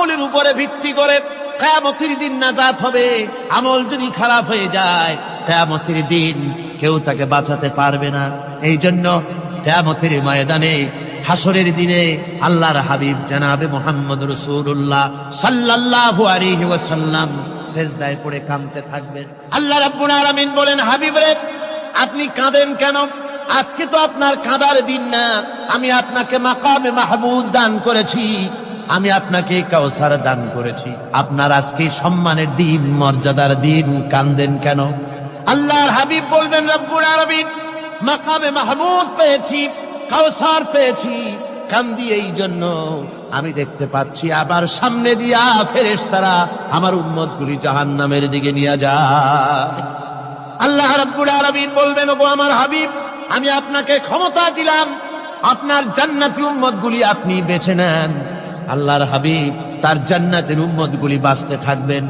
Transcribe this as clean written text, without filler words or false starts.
আমলের উপরে ভিত্তি করে কিয়ামতের দিন নাজাত হবে। আমল যদি খারাপ হয়ে যায় কিয়ামতের দিন কেউ তাকে বাঁচাতে পারবে না। এই জন্য কিয়ামতের ময়দানে হাসরের দিনে আল্লাহর হাবিব জনাবে মুহাম্মদ রাসূলুল্লাহ সাল্লাল্লাহু আলাইহি ওয়াসাল্লাম সিজদায় পড়ে কাঁদতে থাকবেন। আল্লাহ রাব্বুল আলামিন বলেন, হাবিব রে আপনি কাঁদেন কেন? আজকে তো আপনার কাঁদার দিন না। আমি আপনাকে মাকামে মাহমুদ দান করেছি, আমি আপনাকে কাউসার দান করেছি। আপনার আজকে সম্মানের দিন, মর্যাদার দিন, কাঁদেন কেন? আল্লাহর হাবিব বলবেন, রব্বুল আলামিন মাকামে মাহমুদ পেয়েছি, কাউসার পেয়েছি, কান্দি এই জন্য আমি দেখতে পাচ্ছি আবার সামনে দিয়া ফেরেশতারা আমার উম্মতগুলি জাহান্নামের দিকে নিয়ে যায়। আল্লাহ রাব্বুল আলামিন বলবেন, ওগো আমার হাবিব, আমি আপনাকে ক্ষমতা দিলাম, আপনার জান্নাতি উম্মতগুলি আপনি বেছে নেন। আল্লাহর হাবিব তার জান্নাতের উম্মতগুলি বাঁচতে থাকবেন।